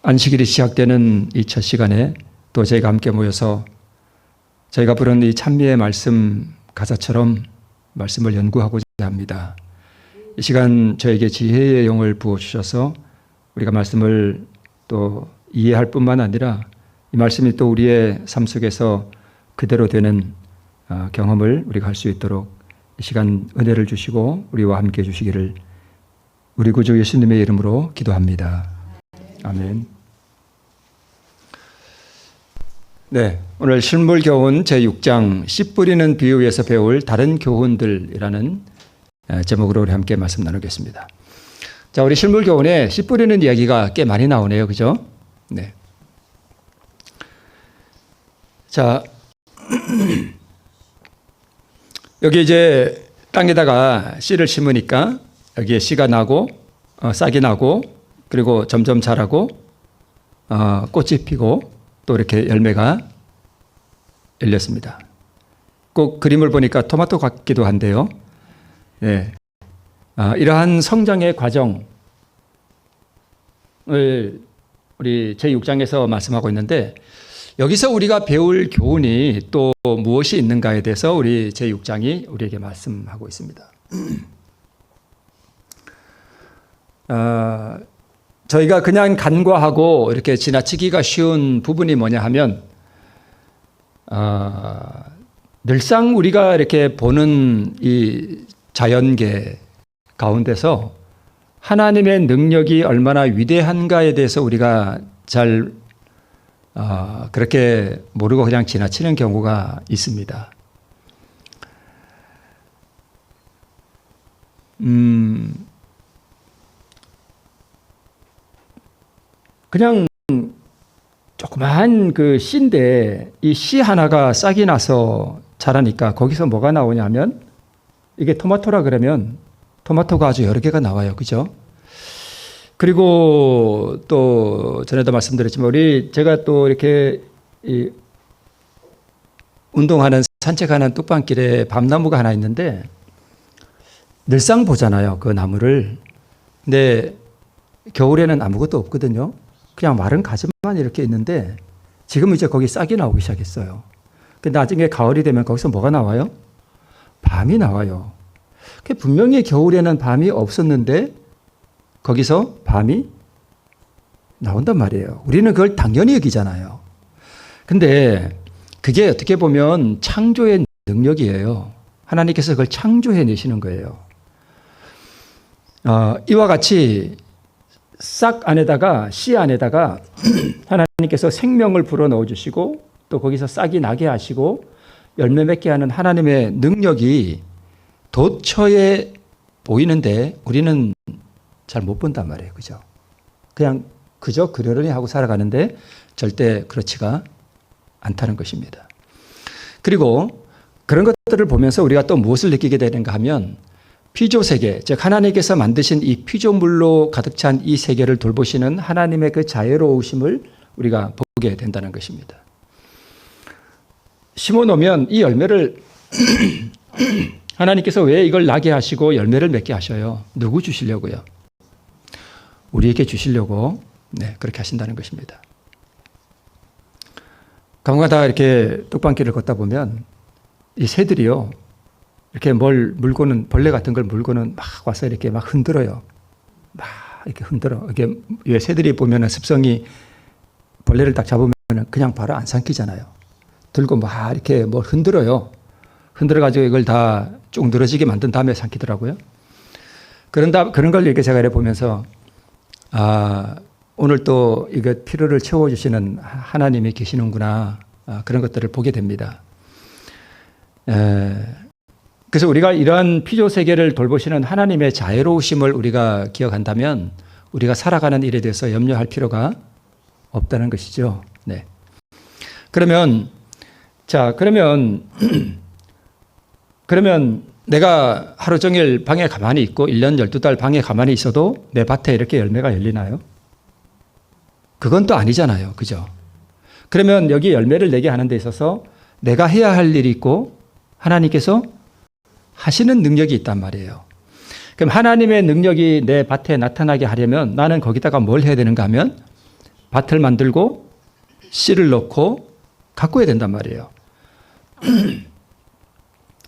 안식일이 시작되는 이 첫 시간에 또 저희가 함께 모여서 저희가 부른 이 찬미의 말씀 가사처럼 말씀을 연구하고자 합니다. 이 시간 저에게 지혜의 영을 부어주셔서 우리가 말씀을 또 이해할 뿐만 아니라 이 말씀이 또 우리의 삶 속에서 그대로 되는 경험을 우리가 할 수 있도록 이 시간 은혜를 주시고 우리와 함께 해주시기를 우리 구주 예수님의 이름으로 기도합니다. 아멘. 네, 오늘 실물교훈 제6장 씨 뿌리는 비유에서 배울 다른 교훈들이라는 제목으로 우리 함께 말씀 나누겠습니다. 자, 우리 실물교훈에 씨 뿌리는 이야기가 꽤 많이 나오네요. 그죠? 네. 자, 여기 이제 땅에다가 씨를 심으니까 여기에 씨가 나고 싹이 나고 그리고 점점 자라고 꽃이 피고 또 이렇게 열매가 열렸습니다. 꼭 그림을 보니까 토마토 같기도 한데요. 네. 이러한 성장의 과정을 우리 제6장에서 말씀하고 있는데 여기서 우리가 배울 교훈이 또 무엇이 있는가에 대해서 우리 제6장이 우리에게 말씀하고 있습니다. 저희가 그냥 간과하고 이렇게 지나치기가 쉬운 부분이 뭐냐 하면 늘상 우리가 이렇게 보는 이 자연계 가운데서 하나님의 능력이 얼마나 위대한가에 대해서 우리가 잘 그렇게 모르고 그냥 지나치는 경우가 있습니다. 그냥 조그마한 그 씨인데 이 씨 하나가 싹이 나서 자라니까 거기서 뭐가 나오냐면 이게 토마토라 그러면 토마토가 아주 여러 개가 나와요. 그죠? 그리고 또 전에도 말씀드렸지만 제가 또 이렇게 운동하는 산책하는 뚝방길에 밤나무가 하나 있는데 늘상 보잖아요. 그 나무를. 근데 겨울에는 아무것도 없거든요. 그냥 마른 가지만 이렇게 있는데 지금 이제 거기 싹이 나오기 시작했어요. 근데 나중에 가을이 되면 거기서 뭐가 나와요? 밤이 나와요. 분명히 겨울에는 밤이 없었는데 거기서 밤이 나온단 말이에요. 우리는 그걸 당연히 여기잖아요. 근데 그게 어떻게 보면 창조의 능력이에요. 하나님께서 그걸 창조해내시는 거예요. 이와 같이 싹 안에다가 씨 안에다가 하나님께서 생명을 불어넣어 주시고 또 거기서 싹이 나게 하시고 열매 맺게 하는 하나님의 능력이 도처에 보이는데 우리는 잘 못 본단 말이에요. 그죠? 그냥 그저 그러려니 하고 살아가는데 절대 그렇지가 않다는 것입니다. 그리고 그런 것들을 보면서 우리가 또 무엇을 느끼게 되는가 하면 피조세계, 즉 하나님께서 만드신 이 피조물로 가득 찬 이 세계를 돌보시는 하나님의 그 자애로우심을 우리가 보게 된다는 것입니다. 심어놓으면 이 열매를 하나님께서 왜 이걸 나게 하시고 열매를 맺게 하셔요? 누구 주시려고요? 우리에게 주시려고 그렇게 하신다는 것입니다. 가끔가다 이렇게 뚝방길을 걷다 보면 이 새들이요. 이렇게 뭘 물고는 벌레 같은 걸 물고는 막 와서 이렇게 막 흔들어요. 막 이렇게 흔들어. 이게 왜 새들이 보면은 습성이 벌레를 딱 잡으면 그냥 바로 안 삼키잖아요. 들고 막 이렇게 뭘 흔들어요. 흔들어 가지고 이걸 다 쭉 늘어지게 만든 다음에 삼키더라고요. 그런 걸 이렇게 제가 이렇게 보면서 오늘 또 이거 필요를 채워주시는 하나님이 계시는구나. 그런 것들을 보게 됩니다. 그래서 우리가 이러한 피조 세계를 돌보시는 하나님의 자애로우심을 우리가 기억한다면 우리가 살아가는 일에 대해서 염려할 필요가 없다는 것이죠. 네. 그러면 내가 하루 종일 방에 가만히 있고 1년 12달 방에 가만히 있어도 내 밭에 이렇게 열매가 열리나요? 그건 또 아니잖아요. 그죠? 그러면 여기 열매를 내게 하는 데 있어서 내가 해야 할 일이 있고 하나님께서 하시는 능력이 있단 말이에요. 그럼 하나님의 능력이 내 밭에 나타나게 하려면 나는 거기다가 뭘 해야 되는가 하면 밭을 만들고 씨를 넣고 가꿔야 된단 말이에요.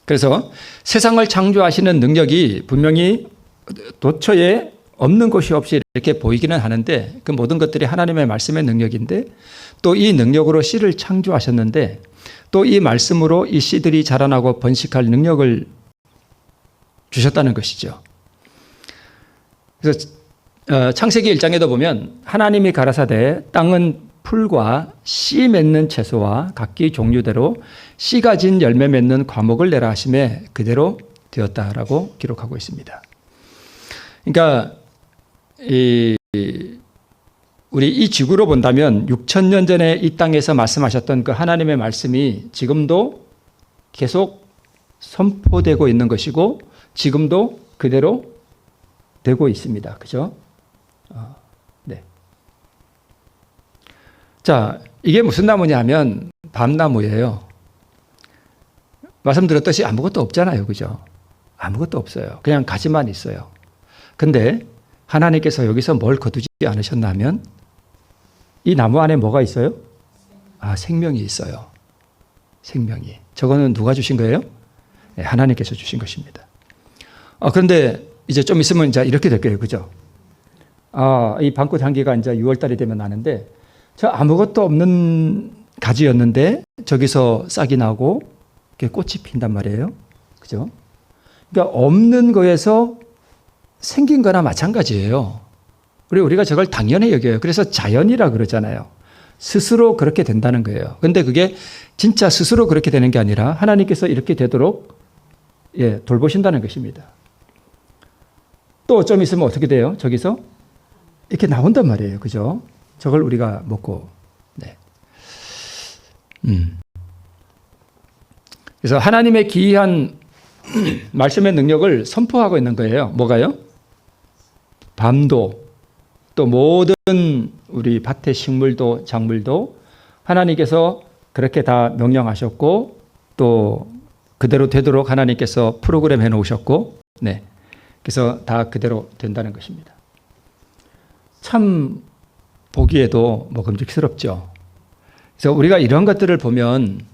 그래서 세상을 창조하시는 능력이 분명히 도처에 없는 곳이 없이 이렇게 보이기는 하는데 그 모든 것들이 하나님의 말씀의 능력인데 또 이 능력으로 씨를 창조하셨는데 또 이 말씀으로 이 씨들이 자라나고 번식할 능력을 주셨다는 것이죠. 그래서 창세기 1장에도 보면 하나님이 가라사대 땅은 풀과 씨 맺는 채소와 각기 종류대로 씨 가진 열매 맺는 과목을 내라 하심에 그대로 되었다라고 기록하고 있습니다. 그러니까 우리 이 지구로 본다면 6,000년 전에 이 땅에서 말씀하셨던 그 하나님의 말씀이 지금도 계속 선포되고 있는 것이고 지금도 그대로 되고 있습니다. 그죠? 네. 자, 이게 무슨 나무냐 하면 밤나무예요. 말씀드렸듯이 아무것도 없잖아요. 그죠? 아무것도 없어요. 그냥 가지만 있어요. 근데 하나님께서 여기서 뭘 거두지 않으셨나 하면 이 나무 안에 뭐가 있어요? 생명이 있어요. 생명이. 저거는 누가 주신 거예요? 네, 하나님께서 주신 것입니다. 그런데 이제 좀 있으면 이제 이렇게 될 거예요. 그죠? 이 방꽃 향기가 이제 6월달이 되면 나는데 저 아무것도 없는 가지였는데 저기서 싹이 나고 꽃이 핀단 말이에요. 그죠? 그러니까 없는 거에서 생긴 거나 마찬가지예요. 그리고 우리가 저걸 당연히 여겨요. 그래서 자연이라 그러잖아요. 스스로 그렇게 된다는 거예요. 근데 그게 진짜 스스로 그렇게 되는 게 아니라 하나님께서 이렇게 되도록 돌보신다는 것입니다. 또 좀 있으면 어떻게 돼요? 저기서 이렇게 나온단 말이에요. 그죠? 저걸 우리가 먹고. 네. 그래서 하나님의 기이한 말씀의 능력을 선포하고 있는 거예요. 뭐가요? 밤도 또 모든 우리 밭의 식물도 작물도 하나님께서 그렇게 다 명령하셨고 또 그대로 되도록 하나님께서 프로그램 해놓으셨고 네. 그래서 다 그대로 된다는 것입니다. 참 보기에도 먹음직스럽죠. 그래서 우리가 이런 것들을 보면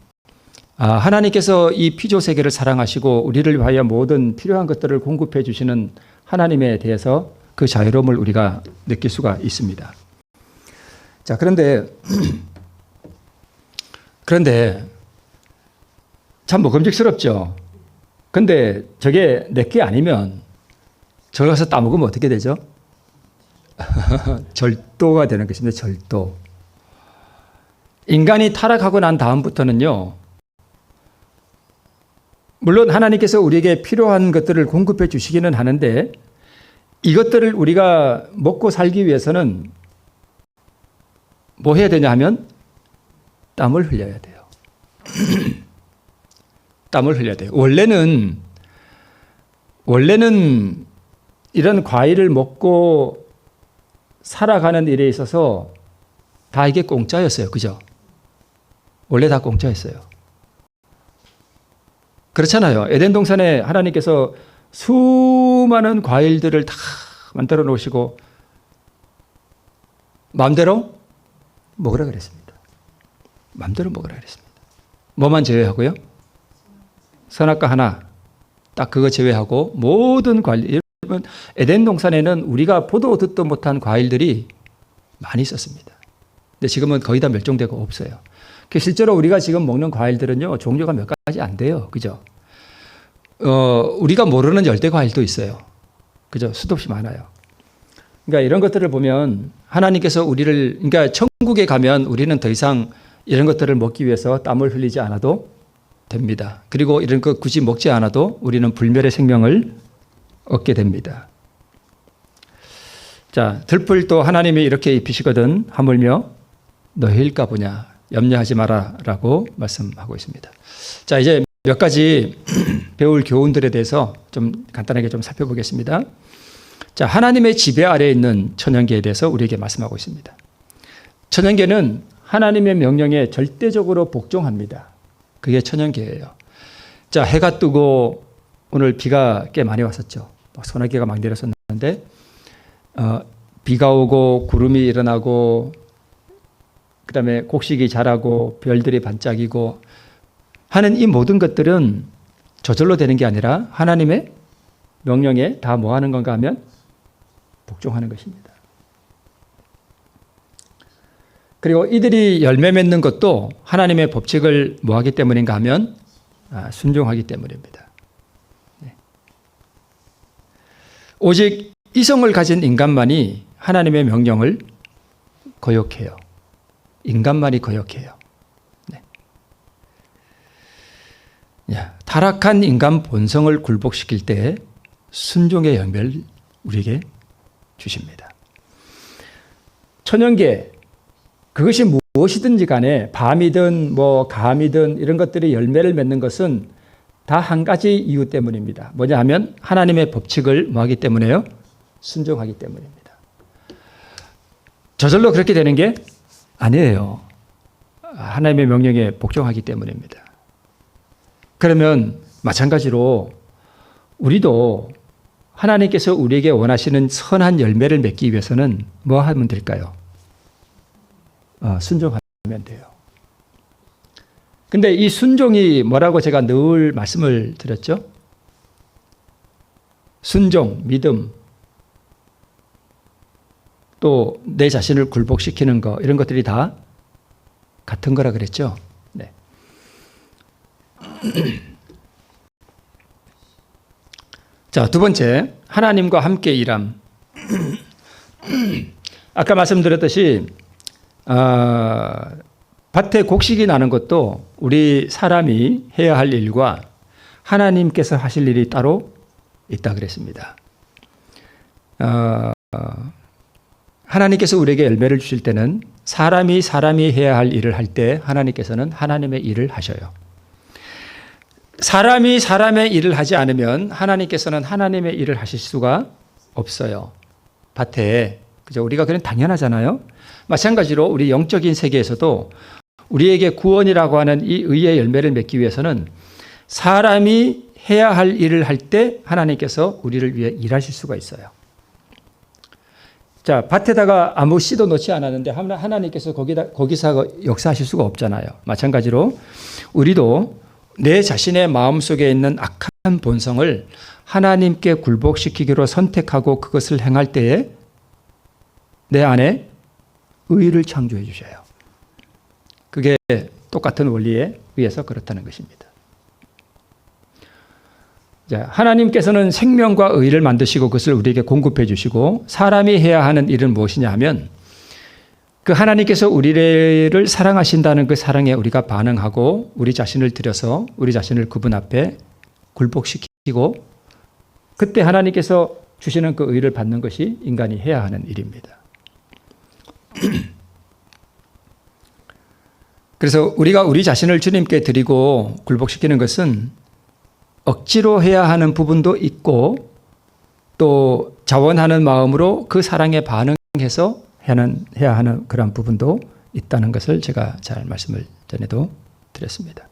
하나님께서 이 피조 세계를 사랑하시고 우리를 위하여 모든 필요한 것들을 공급해 주시는 하나님에 대해서 그 자유로움을 우리가 느낄 수가 있습니다. 자, 그런데 참 먹음직스럽죠. 근데 저게 내게 아니면 저기 가서 따먹으면 어떻게 되죠? 절도가 되는 것입니다. 절도. 인간이 타락하고 난 다음부터는요. 물론 하나님께서 우리에게 필요한 것들을 공급해 주시기는 하는데 이것들을 우리가 먹고 살기 위해서는 뭐 해야 되냐 하면 땀을 흘려야 돼요. 땀을 흘려야 돼요. 원래는 이런 과일을 먹고 살아가는 일에 있어서 다 이게 공짜였어요. 그죠? 원래 다 공짜였어요. 그렇잖아요. 에덴 동산에 하나님께서 수많은 과일들을 다 만들어 놓으시고 마음대로 먹으라 그랬습니다. 마음대로 먹으라 그랬습니다. 뭐만 제외하고요? 선악과 하나 딱 그거 제외하고 모든 과일. 여러분 에덴 동산에는 우리가 보도 듣도 못한 과일들이 많이 있었습니다. 근데 지금은 거의 다 멸종되고 없어요. 실제로 우리가 지금 먹는 과일들은요 종류가 몇 가지 안 돼요. 그죠? 우리가 모르는 열대 과일도 있어요. 그죠? 수도 없이 많아요. 그러니까 이런 것들을 보면 하나님께서 그러니까 천국에 가면 우리는 더 이상 이런 것들을 먹기 위해서 땀을 흘리지 않아도 됩니다. 그리고 이런 거 굳이 먹지 않아도 우리는 불멸의 생명을 얻게 됩니다. 자, 들풀 또 하나님이 이렇게 입히시거든 하물며 너희일까 보냐 염려하지 마라 라고 말씀하고 있습니다. 자, 이제 몇 가지 배울 교훈들에 대해서 좀 간단하게 좀 살펴보겠습니다. 자, 하나님의 지배 아래에 있는 천연계에 대해서 우리에게 말씀하고 있습니다. 천연계는 하나님의 명령에 절대적으로 복종합니다. 그게 천연계예요. 자, 해가 뜨고 오늘 비가 꽤 많이 왔었죠. 소나기가 막 내렸었는데 비가 오고 구름이 일어나고 그다음에 곡식이 자라고 별들이 반짝이고 하는 이 모든 것들은 저절로 되는 게 아니라 하나님의 명령에 다 뭐 하는 건가 하면 복종하는 것입니다. 그리고 이들이 열매 맺는 것도 하나님의 법칙을 뭐 하기 때문인가 하면 순종하기 때문입니다. 오직 이성을 가진 인간만이 하나님의 명령을 거역해요. 인간만이 거역해요. 타락한 인간 본성을 굴복시킬 때 순종의 열매를 우리에게 주십니다. 천연계, 그것이 무엇이든지 간에 밤이든 뭐 감이든 이런 것들이 열매를 맺는 것은 다 한 가지 이유 때문입니다. 뭐냐 하면 하나님의 법칙을 뭐 하기 때문에요? 순종하기 때문입니다. 저절로 그렇게 되는 게 아니에요. 하나님의 명령에 복종하기 때문입니다. 그러면 마찬가지로 우리도 하나님께서 우리에게 원하시는 선한 열매를 맺기 위해서는 뭐 하면 될까요? 순종하면 돼요. 근데 이 순종이 뭐라고 제가 늘 말씀을 드렸죠? 순종, 믿음, 또 내 자신을 굴복시키는 거, 이런 것들이 다 같은 거라 그랬죠? 네. 자, 두 번째, 하나님과 함께 일함. 아까 말씀드렸듯이 밭에 곡식이 나는 것도 우리 사람이 해야 할 일과 하나님께서 하실 일이 따로 있다 그랬습니다. 하나님께서 우리에게 열매를 주실 때는 사람이 해야 할 일을 할 때 하나님께서는 하나님의 일을 하셔요. 사람이 사람의 일을 하지 않으면 하나님께서는 하나님의 일을 하실 수가 없어요. 밭에. 그죠? 우리가 그냥 당연하잖아요. 마찬가지로 우리 영적인 세계에서도 우리에게 구원이라고 하는 이 의의 열매를 맺기 위해서는 사람이 해야 할 일을 할 때 하나님께서 우리를 위해 일하실 수가 있어요. 자, 밭에다가 아무 씨도 넣지 않았는데 하나님께서 거기서 역사하실 수가 없잖아요. 마찬가지로 우리도 내 자신의 마음속에 있는 악한 본성을 하나님께 굴복시키기로 선택하고 그것을 행할 때에 내 안에 의를 창조해 주셔요. 그게 똑같은 원리에 의해서 그렇다는 것입니다. 자, 하나님께서는 생명과 의를 만드시고 그것을 우리에게 공급해 주시고 사람이 해야 하는 일은 무엇이냐 하면 그 하나님께서 우리를 사랑하신다는 그 사랑에 우리가 반응하고 우리 자신을 들여서 우리 자신을 그분 앞에 굴복시키고 그때 하나님께서 주시는 그 의를 받는 것이 인간이 해야 하는 일입니다. 그래서 우리가 우리 자신을 주님께 드리고 굴복시키는 것은 억지로 해야 하는 부분도 있고 또 자원하는 마음으로 그 사랑에 반응해서 해야 하는 그런 부분도 있다는 것을 제가 잘 말씀을 전에도 드렸습니다.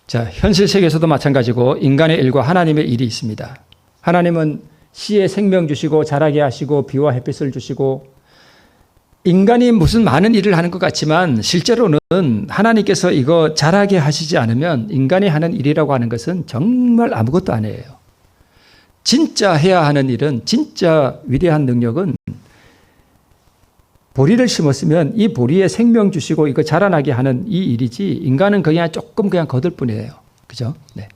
자, 현실 세계에서도 마찬가지고 인간의 일과 하나님의 일이 있습니다. 하나님은 씨에 생명 주시고 자라게 하시고 비와 햇빛을 주시고 인간이 무슨 많은 일을 하는 것 같지만 실제로는 하나님께서 이거 자라게 하시지 않으면 인간이 하는 일이라고 하는 것은 정말 아무것도 아니에요. 진짜 해야 하는 일은 진짜 위대한 능력은 보리를 심었으면 이 보리에 생명 주시고 이거 자라나게 하는 이 일이지 인간은 그냥 조금 그냥 거들 뿐이에요. 그죠? 네.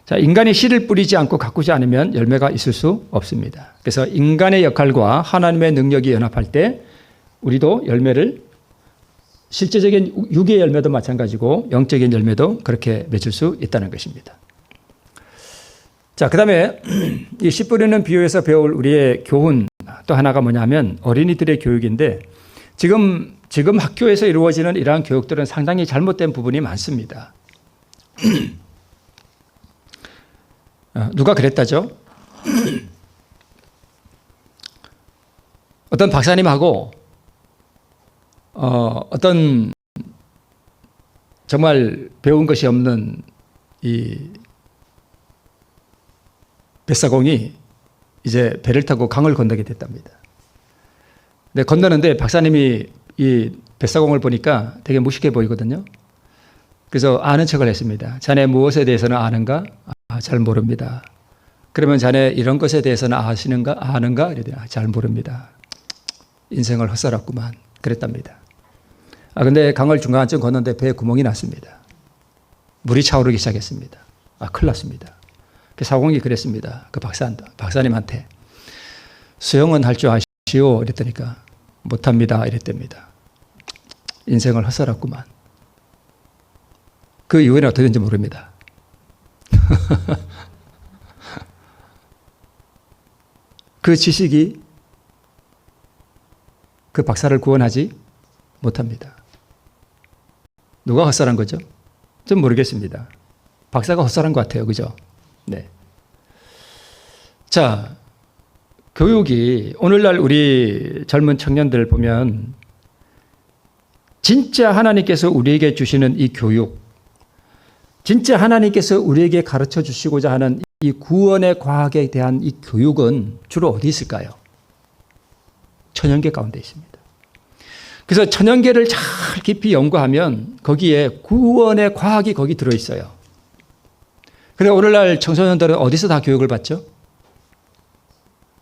자, 인간이 씨를 뿌리지 않고 가꾸지 않으면 열매가 있을 수 없습니다. 그래서 인간의 역할과 하나님의 능력이 연합할 때 우리도 열매를 실제적인 육의 열매도 마찬가지고 영적인 열매도 그렇게 맺을 수 있다는 것입니다. 자, 그 다음에 이 씨 뿌리는 비유에서 배울 우리의 교훈 또 하나가 뭐냐면 어린이들의 교육인데 지금 학교에서 이루어지는 이러한 교육들은 상당히 잘못된 부분이 많습니다. 누가 그랬다죠? 어떤 박사님하고 어떤 정말 배운 것이 없는 이 뱃사공이 이제 배를 타고 강을 건너게 됐답니다. 네, 건너는데 박사님이 이 뱃사공을 보니까 되게 무식해 보이거든요. 그래서 아는 척을 했습니다. 자네 무엇에 대해서는 아는가? 잘 모릅니다. 그러면 자네 이런 것에 대해서는 아는가? 이러더니 잘 모릅니다. 인생을 헛살았구만. 그랬답니다. 근데 강을 중간쯤 걷는데 배에 구멍이 났습니다. 물이 차오르기 시작했습니다. 큰일 났습니다. 그 사공이 그랬습니다. 그 박사님한테 수영은 할 줄 아시오? 이랬더니까 못합니다. 이랬답니다. 인생을 헛살았구만. 그 이후에는 어떻게 된지 모릅니다. 그 지식이 그 박사를 구원하지 못합니다. 누가 헛살한 거죠? 전 모르겠습니다. 박사가 헛살한 것 같아요. 그죠? 네. 자, 교육이 오늘날 우리 젊은 청년들 보면 진짜 하나님께서 우리에게 주시는 이 교육, 진짜 하나님께서 우리에게 가르쳐 주시고자 하는 이 구원의 과학에 대한 이 교육은 주로 어디 있을까요? 천연계 가운데 있습니다. 그래서 천연계를 잘 깊이 연구하면 거기에 구원의 과학이 거기 들어있어요. 그래서 오늘날 청소년들은 어디서 다 교육을 받죠?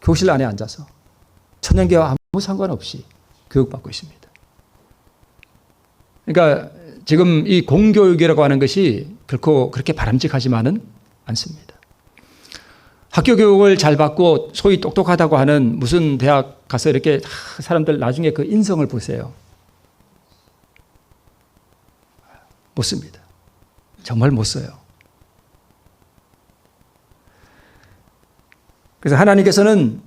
교실 안에 앉아서 천연계와 아무 상관없이 교육받고 있습니다. 그러니까 지금 이 공교육이라고 하는 것이 결코 그렇게 바람직하지만은 않습니다. 학교 교육을 잘 받고 소위 똑똑하다고 하는 무슨 대학 가서 이렇게 사람들 나중에 그 인성을 보세요. 못 씁니다. 정말 못 써요. 그래서 하나님께서는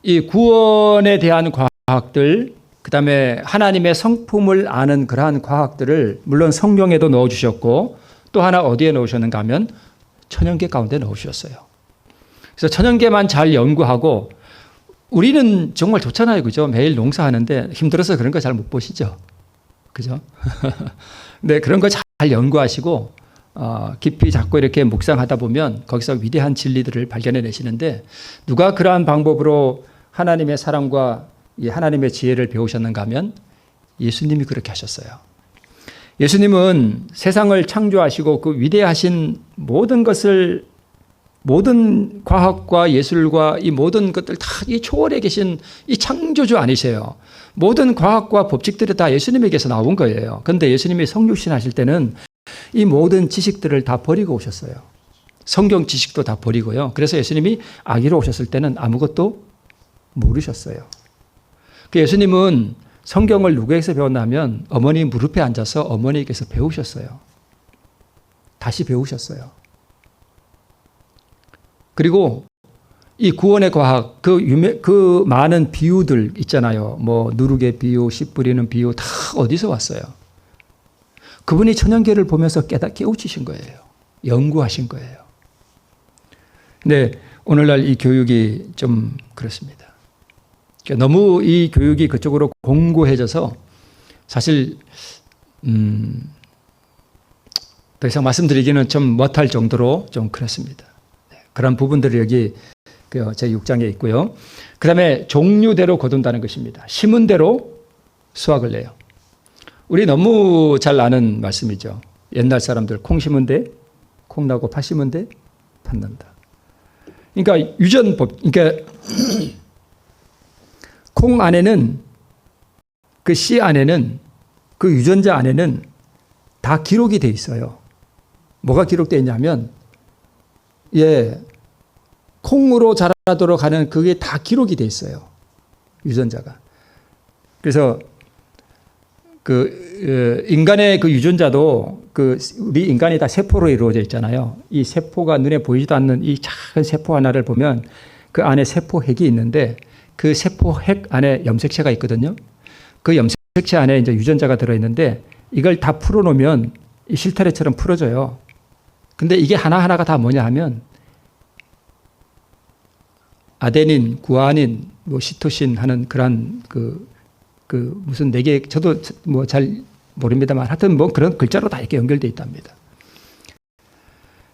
이 구원에 대한 과학들, 그 다음에 하나님의 성품을 아는 그러한 과학들을 물론 성경에도 넣어주셨고 또 하나 어디에 넣으셨는가 하면 천연계 가운데 넣으셨어요. 그래서 천연계만 잘 연구하고 우리는 정말 좋잖아요. 그죠? 매일 농사하는데 힘들어서 그런 거 잘 못 보시죠? 그죠? 네, 그런 거 잘 연구하시고 깊이 자꾸 이렇게 묵상하다 보면 거기서 위대한 진리들을 발견해 내시는데 누가 그러한 방법으로 하나님의 사랑과 이 하나님의 지혜를 배우셨는가 하면 예수님이 그렇게 하셨어요. 예수님은 세상을 창조하시고 그 위대하신 모든 것을 모든 과학과 예술과 이 모든 것들 다 이 초월에 계신 이 창조주 아니세요. 모든 과학과 법칙들이 다 예수님에게서 나온 거예요. 그런데 예수님이 성육신 하실 때는 이 모든 지식들을 다 버리고 오셨어요. 성경 지식도 다 버리고요. 그래서 예수님이 아기로 오셨을 때는 아무것도 모르셨어요. 예수님은 성경을 누구에게서 배웠냐면 어머니 무릎에 앉아서 어머니에게서 배우셨어요. 다시 배우셨어요. 그리고 이 구원의 과학, 그 많은 비유들 있잖아요. 뭐 누룩의 비유, 씨 뿌리는 비유 다 어디서 왔어요? 그분이 천연계를 보면서 깨우치신 거예요. 연구하신 거예요. 근데 오늘날 이 교육이 좀 그렇습니다. 너무 이 교육이 그쪽으로 공고해져서 사실 더 이상 말씀드리기는 좀 못할 정도로 좀 그렇습니다. 그런 부분들이 여기 제 6장에 있고요. 그 다음에 종류대로 거둔다는 것입니다. 심은 대로 수확을 내요. 우리 너무 잘 아는 말씀이죠. 옛날 사람들 콩 심은 데 콩 나고 팥 심은 데 팥 난다. 그러니까 유전법, 그러니까 콩 안에는 그 씨 안에는 그 유전자 안에는 다 기록이 돼 있어요. 뭐가 기록되어 있냐면 콩으로 자라도록 하는 그게 다 기록이 돼 있어요. 유전자가. 그래서 인간의 그 유전자도 우리 인간이 다 세포로 이루어져 있잖아요. 이 세포가 눈에 보이지도 않는 이 작은 세포 하나를 보면 그 안에 세포핵이 있는데 그 세포핵 안에 염색체가 있거든요. 그 염색체 안에 이제 유전자가 들어있는데 이걸 다 풀어놓으면 이 실타래처럼 풀어져요. 근데 이게 하나하나가 다 뭐냐 하면 아데닌, 구아닌, 시토신 하는 그런 무슨 4개, 저도 뭐 잘 모릅니다만 하여튼 뭐 그런 글자로 다 이렇게 연결되어 있답니다.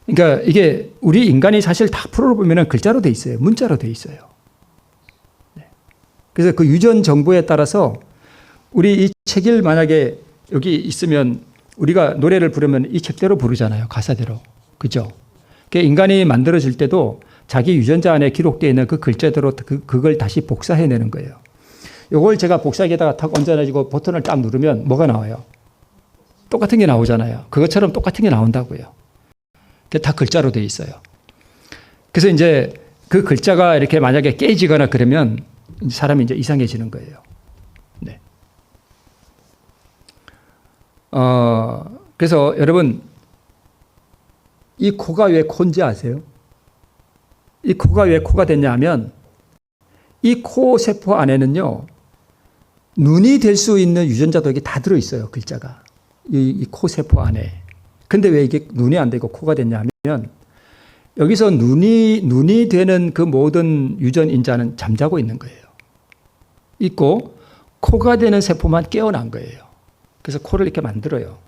그러니까 이게 우리 인간이 사실 다 풀어보면 글자로 돼 있어요. 문자로 돼 있어요. 네. 그래서 그 유전 정보에 따라서 우리 이 책을 만약에 여기 있으면 우리가 노래를 부르면 이 책대로 부르잖아요. 가사대로. 그죠? 그러니까 인간이 만들어질 때도 자기 유전자 안에 기록되어 있는 그 글자대로 그걸 다시 복사해내는 거예요. 이걸 제가 복사기에다가 탁 얹어가지고 버튼을 딱 누르면 뭐가 나와요? 똑같은 게 나오잖아요. 그것처럼 똑같은 게 나온다고요. 그게 다 글자로 되어 있어요. 그래서 이제 그 글자가 이렇게 만약에 깨지거나 그러면 사람이 이제 이상해지는 거예요. 네. 그래서 여러분, 이 코가 왜 코인지 아세요? 이 코가 왜 코가 됐냐 하면 이 코 세포 안에는요, 눈이 될 수 있는 유전자도 여기 다 들어있어요. 글자가. 이 코 세포 안에. 근데 왜 이게 눈이 안 되고 코가 됐냐 하면 여기서 눈이 되는 그 모든 유전 인자는 잠자고 있는 거예요. 있고 코가 되는 세포만 깨어난 거예요. 그래서 코를 이렇게 만들어요.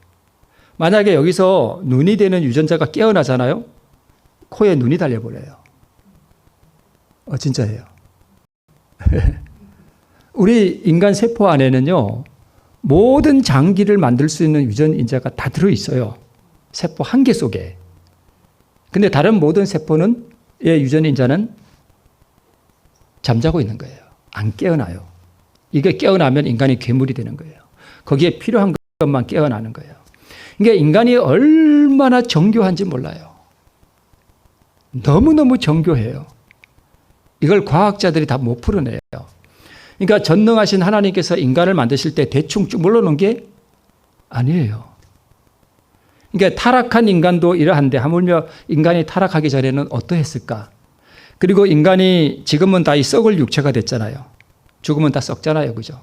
만약에 여기서 눈이 되는 유전자가 깨어나잖아요. 코에 눈이 달려버려요. 진짜예요. 우리 인간 세포 안에는요, 모든 장기를 만들 수 있는 유전 인자가 다 들어있어요. 세포 한 개 속에. 근데 다른 모든 세포는, 유전 인자는 잠자고 있는 거예요. 안 깨어나요. 이게 깨어나면 인간이 괴물이 되는 거예요. 거기에 필요한 것만 깨어나는 거예요. 그러니까 인간이 얼마나 정교한지 몰라요. 너무너무 정교해요. 이걸 과학자들이 다 못 풀어내요. 그러니까 전능하신 하나님께서 인간을 만드실 때 대충 쭉 물러놓은 게 아니에요. 그러니까 타락한 인간도 이러한데 하물며 인간이 타락하기 전에는 어떠했을까? 그리고 인간이 지금은 다 이 썩을 육체가 됐잖아요. 죽으면 다 썩잖아요. 그죠?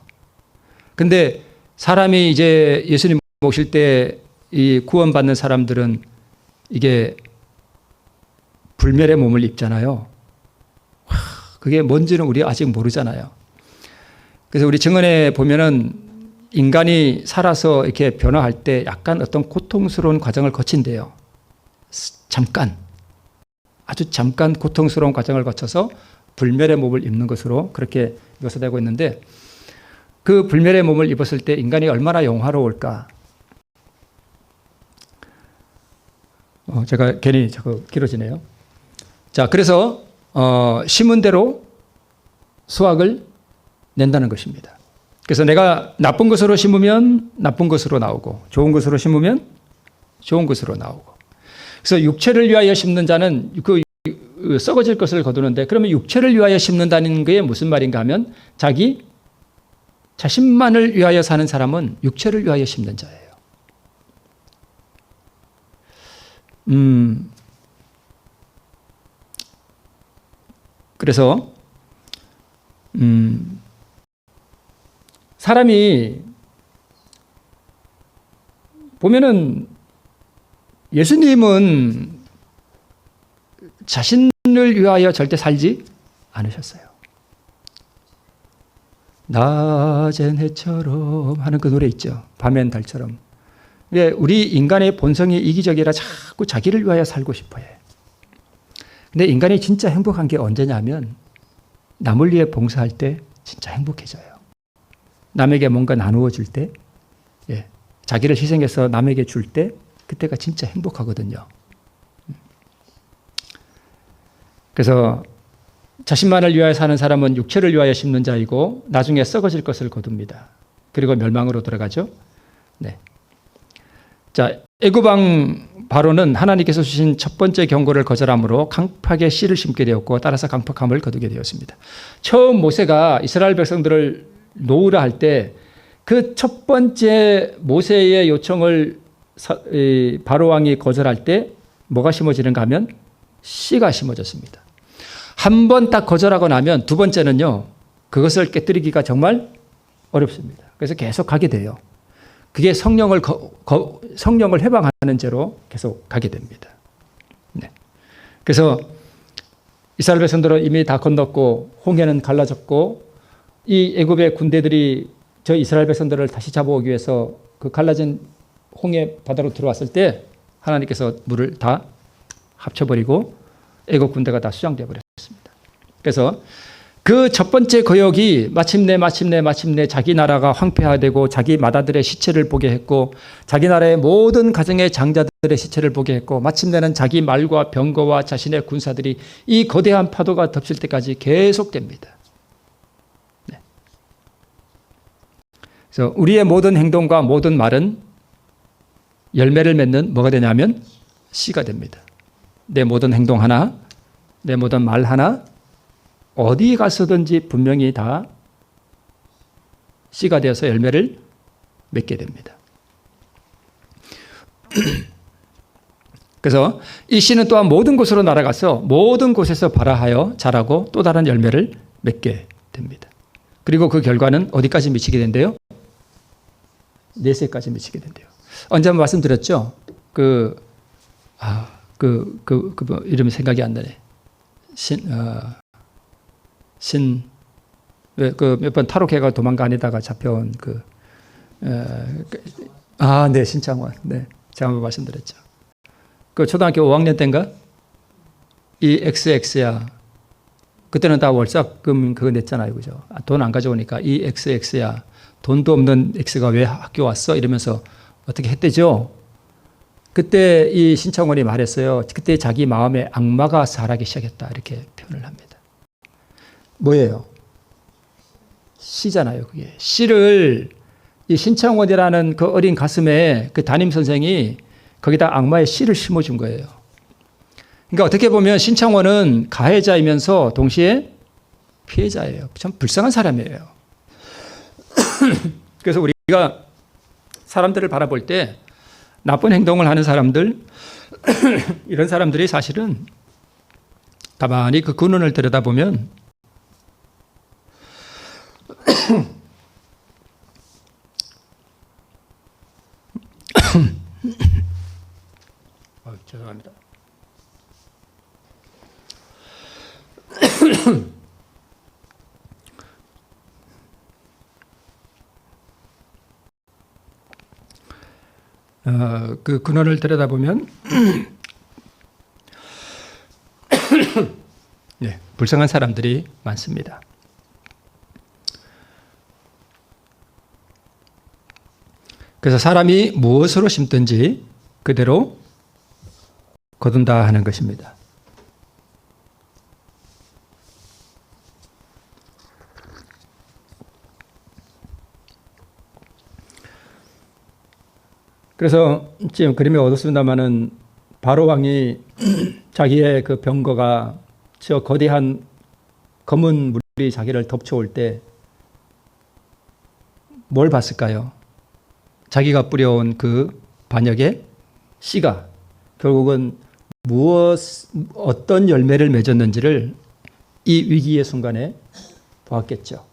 근데 사람이 이제 예수님 오실 때 이 구원받는 사람들은 이게 불멸의 몸을 입잖아요. 그게 뭔지는 우리 아직 모르잖아요. 그래서 우리 증언에 보면은 인간이 살아서 이렇게 변화할 때 약간 어떤 고통스러운 과정을 거친대요. 잠깐. 아주 잠깐 고통스러운 과정을 거쳐서 불멸의 몸을 입는 것으로 그렇게 묘사되고 있는데 그 불멸의 몸을 입었을 때 인간이 얼마나 영화로울까. 제가 괜히 자꾸 길어지네요. 자, 그래서 심은 대로 수확을 낸다는 것입니다. 그래서 내가 나쁜 것으로 심으면 나쁜 것으로 나오고 좋은 것으로 심으면 좋은 것으로 나오고. 그래서 육체를 위하여 심는 자는 그 썩어질 것을 거두는데 그러면 육체를 위하여 심는다는 게 무슨 말인가 하면 자기 자신만을 위하여 사는 사람은 육체를 위하여 심는 자예요. 그래서 사람이 보면은 예수님은 자신을 위하여 절대 살지 않으셨어요. 낮엔 해처럼 하는 그 노래 있죠. 밤엔 달처럼. 우리 인간의 본성이 이기적이라 자꾸 자기를 위하여 살고 싶어 해. 근데 인간이 진짜 행복한 게 언제냐면 남을 위해 봉사할 때 진짜 행복해져요. 남에게 뭔가 나누어 줄 때, 자기를 희생해서 남에게 줄 때 그때가 진짜 행복하거든요. 그래서 자신만을 위하여 사는 사람은 육체를 위하여 심는 자이고 나중에 썩어질 것을 거둡니다. 그리고 멸망으로 들어가죠. 네. 자, 애굽 왕 바로는 하나님께서 주신 첫 번째 경고를 거절함으로 강팍의 씨를 심게 되었고 따라서 강팍함을 거두게 되었습니다. 처음 모세가 이스라엘 백성들을 놓으라 할 때 그 첫 번째 모세의 요청을 바로 왕이 거절할 때 뭐가 심어지는가 하면 씨가 심어졌습니다. 한 번 딱 거절하고 나면 두 번째는요, 그것을 깨뜨리기가 정말 어렵습니다. 그래서 계속 가게 돼요. 그게 성령을 해방하는 죄로 계속 가게 됩니다. 네. 그래서 이스라엘 백성들은 이미 다 건넜고 홍해는 갈라졌고 이 애굽의 군대들이 저 이스라엘 백성들을 다시 잡아오기 위해서 그 갈라진 홍해 바다로 들어왔을 때 하나님께서 물을 다 합쳐버리고 애굽 군대가 다 수장되어 버렸습니다. 그래서 그 첫 번째 거역이 마침내 자기 나라가 황폐화되고 자기 맏아들의 시체를 보게 했고 자기 나라의 모든 가정의 장자들의 시체를 보게 했고 마침내는 자기 말과 병거와 자신의 군사들이 이 거대한 파도가 덮칠 때까지 계속됩니다. 네. 그래서 우리의 모든 행동과 모든 말은 열매를 맺는 뭐가 되냐면 씨가 됩니다. 내 모든 행동 하나, 내 모든 말 하나, 어디 가서든지 분명히 다 씨가 되어서 열매를 맺게 됩니다. 그래서 이 씨는 또한 모든 곳으로 날아가서 모든 곳에서 발화하여 자라고 또 다른 열매를 맺게 됩니다. 그리고 그 결과는 어디까지 미치게 된대요? 내세까지 미치게 된대요. 언제 한번 말씀드렸죠? 이름이 생각이 안 나네. 몇 번 탈옥해가 도망가니다가 잡혀온 네, 신창원. 네, 제가 한번 말씀드렸죠. 그 초등학교 5학년 때인가? 이 XX야. 그때는 다 월삭금 그거 냈잖아요, 그죠? 돈 안 가져오니까 이 XX야. 돈도 없는 X가 왜 학교 왔어? 이러면서 어떻게 했대죠? 그때 이 신창원이 말했어요. 그때 자기 마음에 악마가 살아기 시작했다. 이렇게 표현을 합니다. 뭐예요? 씨잖아요, 그게. 씨를 이 신창원이라는 그 어린 가슴에 그 담임 선생이 거기다 악마의 씨를 심어준 거예요. 그러니까 어떻게 보면 신창원은 가해자이면서 동시에 피해자예요. 참 불쌍한 사람이에요. 그래서 우리가 사람들을 바라볼 때 나쁜 행동을 하는 사람들, 이런 사람들이 사실은 가만히 그 근원을 들여다보면 죄송합니다. 그 근원을 들여다보면 네, 불쌍한 사람들이 많습니다. 그래서 사람이 무엇으로 심든지 그대로 거둔다 하는 것입니다. 그래서 지금 그림이 어둡습니다만은 바로 왕이 자기의 그 병거가 저 거대한 검은 물이 자기를 덮쳐올 때 뭘 봤을까요? 자기가 뿌려온 그 반역의 씨가 결국은 어떤 열매를 맺었는지를 이 위기의 순간에 보았겠죠.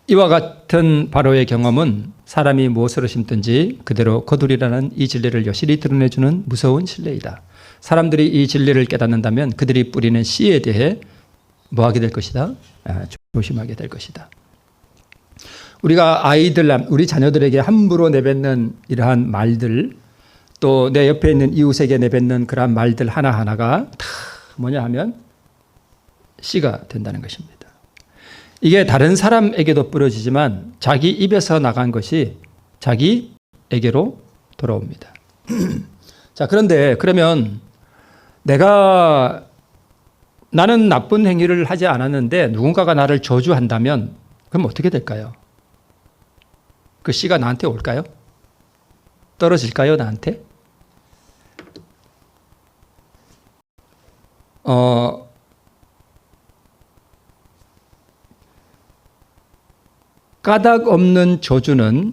이와 같은 바로의 경험은 사람이 무엇으로 심든지 그대로 거두리라는 이 진리를 여실히 드러내주는 무서운 신뢰이다. 사람들이 이 진리를 깨닫는다면 그들이 뿌리는 씨에 대해 뭐하게 될 것이다? 조심하게 될 것이다. 우리가 우리 자녀들에게 함부로 내뱉는 이러한 말들, 또 내 옆에 있는 이웃에게 내뱉는 그러한 말들 하나하나가 다 뭐냐 하면 씨가 된다는 것입니다. 이게 다른 사람에게도 뿌려지지만 자기 입에서 나간 것이 자기에게로 돌아옵니다. 자, 그런데 그러면 나는 나쁜 행위를 하지 않았는데 누군가가 나를 저주한다면 그럼 어떻게 될까요? 그 씨가 나한테 올까요? 떨어질까요, 나한테? 까닭 없는 저주는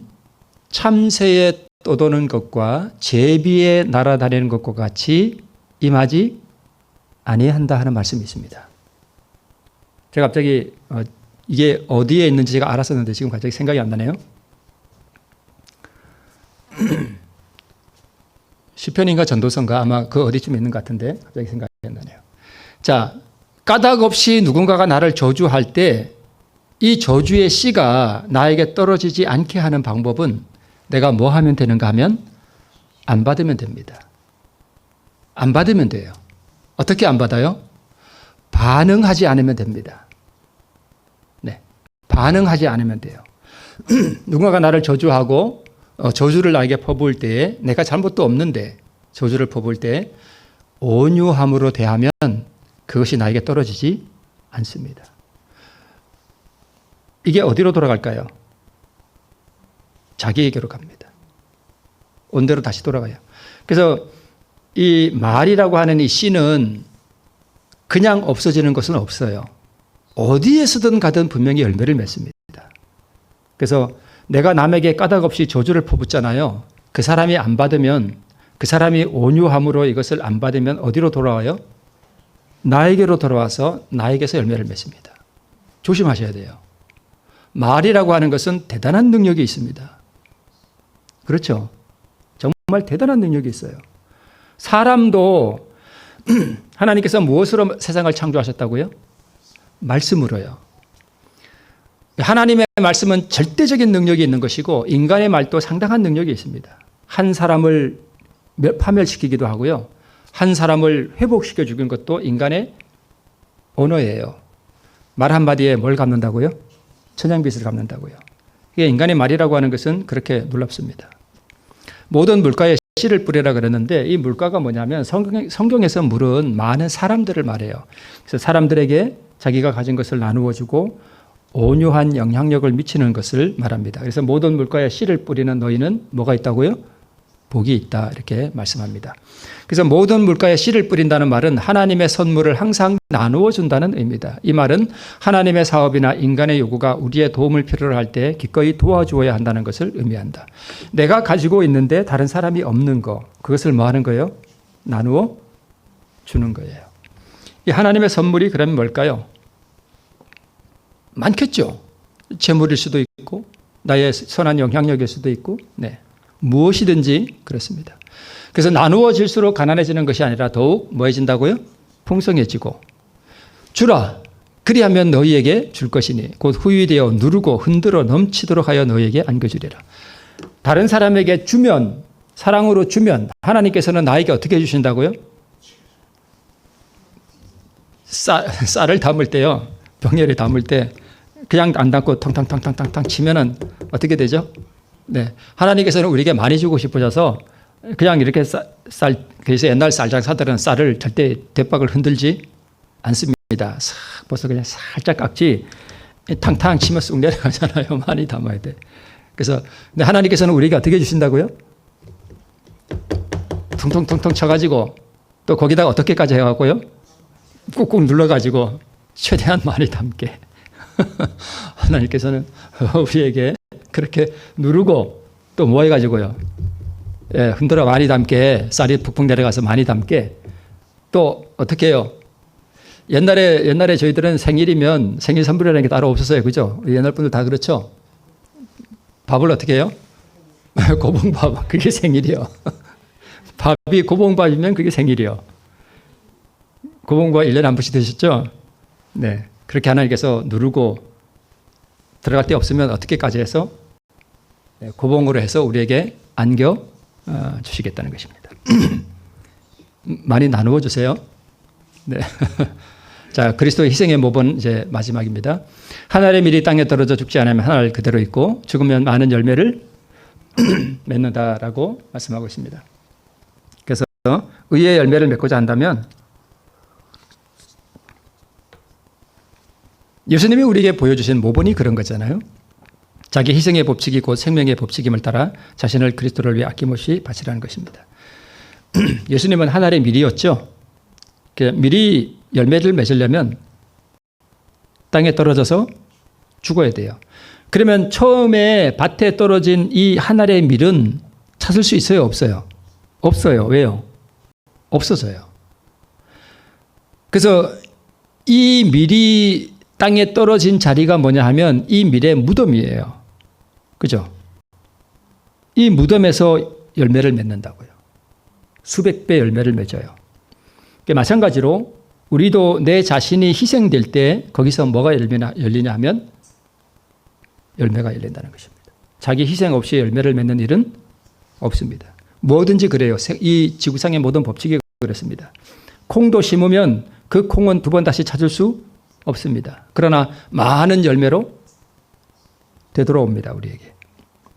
참새에 떠도는 것과 제비에 날아다니는 것과 같이 임하지 아니한다 하는 말씀이 있습니다. 제가 갑자기 이게 어디에 있는지 제가 알았었는데 지금 갑자기 생각이 안 나네요. 시편인가 전도서인가 아마 그 어디쯤에 있는 것 같은데 갑자기 생각이 안 나네요. 자, 까닭 없이 누군가가 나를 저주할 때 이 저주의 씨가 나에게 떨어지지 않게 하는 방법은 내가 뭐 하면 되는가 하면 안 받으면 됩니다. 안 받으면 돼요. 어떻게 안 받아요? 반응하지 않으면 됩니다. 반응하지 않으면 돼요. 누군가가 나를 저주하고 저주를 나에게 퍼부을 때에 내가 잘못도 없는데 저주를 퍼부을 때 온유함으로 대하면 그것이 나에게 떨어지지 않습니다. 이게 어디로 돌아갈까요? 자기에게로 갑니다. 온대로 다시 돌아가요. 그래서 이 말이라고 하는 이 씨는 그냥 없어지는 것은 없어요. 어디에서든 가든 분명히 열매를 맺습니다. 그래서 내가 남에게 까닭없이 저주를 퍼붓잖아요. 그 사람이 안 받으면, 그 사람이 온유함으로 이것을 안 받으면 어디로 돌아와요? 나에게로 돌아와서 나에게서 열매를 맺습니다. 조심하셔야 돼요. 말이라고 하는 것은 대단한 능력이 있습니다. 그렇죠? 정말 대단한 능력이 있어요. 사람도 하나님께서 무엇으로 세상을 창조하셨다고요? 말씀으로요. 하나님의 말씀은 절대적인 능력이 있는 것이고 인간의 말도 상당한 능력이 있습니다. 한 사람을 파멸시키기도 하고요. 한 사람을 회복시켜 주는 것도 인간의 언어예요. 말 한마디에 뭘 갚는다고요? 천냥빚을 갚는다고요. 이게 인간의 말이라고 하는 것은 그렇게 놀랍습니다. 모든 물가에 씨를 뿌리라 그랬는데 이 물가가 뭐냐면 성경에서 물은 많은 사람들을 말해요. 그래서 사람들에게 자기가 가진 것을 나누어 주고 온유한 영향력을 미치는 것을 말합니다. 그래서 모든 물가에 씨를 뿌리는 너희는 뭐가 있다고요? 복이 있다 이렇게 말씀합니다. 그래서 모든 물가에 씨를 뿌린다는 말은 하나님의 선물을 항상 나누어 준다는 의미입니다. 이 말은 하나님의 사업이나 인간의 요구가 우리의 도움을 필요로 할 때 기꺼이 도와주어야 한다는 것을 의미한다. 내가 가지고 있는데 다른 사람이 없는 거, 그것을 뭐 하는 거예요? 나누어 주는 거예요. 이 하나님의 선물이 그러면 뭘까요? 많겠죠. 재물일 수도 있고 나의 선한 영향력일 수도 있고 네. 무엇이든지 그렇습니다. 그래서 나누어질수록 가난해지는 것이 아니라 더욱 뭐해진다고요? 풍성해지고 주라 그리하면 너희에게 줄 것이니 곧 후유되어 누르고 흔들어 넘치도록 하여 너희에게 안겨주리라. 다른 사람에게 주면 사랑으로 주면 하나님께서는 나에게 어떻게 해주신다고요? 쌀을 담을 때요. 병에를 담을 때 그냥 안 담고 탕탕탕탕탕 치면은 어떻게 되죠? 네. 하나님께서는 우리에게 많이 주고 싶으셔서 그냥 이렇게 그래서 옛날 쌀장사들은 쌀을 절대 대박을 흔들지 않습니다. 싹 벌써 그냥 살짝 깎지 탕탕 치면 쑥 내려가잖아요. 많이 담아야 돼. 그래서 근데 하나님께서는 우리에게 어떻게 주신다고요? 퉁퉁퉁퉁 쳐가지고 또 거기다가 어떻게까지 해갖고요? 꾹꾹 눌러가지고 최대한 많이 담게. 하나님께서는 우리에게 그렇게 누르고 또 뭐 해가지고요. 예, 흔들어 많이 담게 쌀이 푹푹 내려가서 많이 담게 또 어떻게 해요? 옛날에 저희들은 생일이면 생일 선물이라는 게 따로 없었어요. 그죠? 옛날 분들 다 그렇죠? 밥을 어떻게 해요? 고봉밥. 그게 생일이요. 밥이 고봉밥이면 그게 생일이요. 고봉밥 1년에 한 번씩 드셨죠? 네. 그렇게 하나님께서 누르고 들어갈 데 없으면 어떻게까지 해서 고봉으로 해서 우리에게 안겨 주시겠다는 것입니다. 많이 나누어 주세요. 네. 자, 그리스도의 희생의 모범은 이제 마지막입니다. 하늘의 밀이 땅에 떨어져 죽지 않으면 하늘 그대로 있고 죽으면 많은 열매를 맺는다라고 말씀하고 있습니다. 그래서 의의 열매를 맺고자 한다면 예수님이 우리에게 보여주신 모본이 그런 거잖아요. 자기 희생의 법칙이 곧 생명의 법칙임을 따라 자신을 그리스도를 위해 아낌없이 바치라는 것입니다. 예수님은 하늘의 밀이었죠. 밀이 열매를 맺으려면 땅에 떨어져서 죽어야 돼요. 그러면 처음에 밭에 떨어진 이 하늘의 밀은 찾을 수 있어요? 없어요? 없어요. 왜요? 없어서요. 그래서 이 밀이 땅에 떨어진 자리가 뭐냐 하면 이 밀의 무덤이에요. 그죠? 이 무덤에서 열매를 맺는다고요. 수백 배 열매를 맺어요. 마찬가지로 우리도 내 자신이 희생될 때 거기서 뭐가 열리냐 하면 열매가 열린다는 것입니다. 자기 희생 없이 열매를 맺는 일은 없습니다. 뭐든지 그래요. 이 지구상의 모든 법칙이 그렇습니다. 콩도 심으면 그 콩은 두 번 다시 찾을 수 없습니다. 그러나 많은 열매로 되돌아옵니다. 우리에게.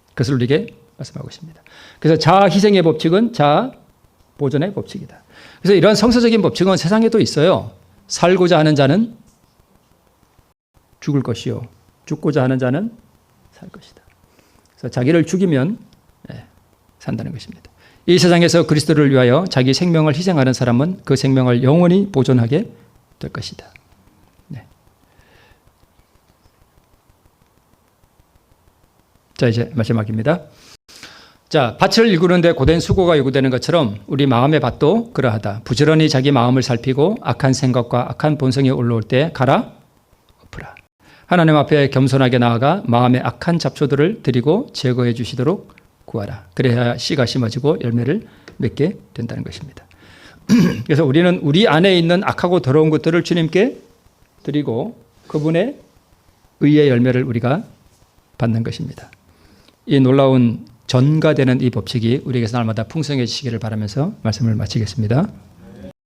그것을 우리에게 말씀하고 있습니다. 그래서 자아 희생의 법칙은 자아 보존의 법칙이다. 그래서 이런 성서적인 법칙은 세상에도 있어요. 살고자 하는 자는 죽을 것이요 죽고자 하는 자는 살 것이다. 그래서 자기를 죽이면 산다는 것입니다. 이 세상에서 그리스도를 위하여 자기 생명을 희생하는 사람은 그 생명을 영원히 보존하게 될 것이다. 네. 자, 이제 마지막입니다. 자, 밭을 일구는데 고된 수고가 요구되는 것처럼 우리 마음의 밭도 그러하다. 부지런히 자기 마음을 살피고 악한 생각과 악한 본성이 올라올 때 갈아 엎으라. 하나님 앞에 겸손하게 나아가 마음의 악한 잡초들을 드리고 제거해 주시도록 구하라. 그래야 씨가 심어지고 열매를 맺게 된다는 것입니다. 그래서 우리는 우리 안에 있는 악하고 더러운 것들을 주님께 드리고 그분의 의의 열매를 우리가 받는 것입니다. 이 놀라운 전가되는 이 법칙이 우리에게서 날마다 풍성해지시기를 바라면서 말씀을 마치겠습니다.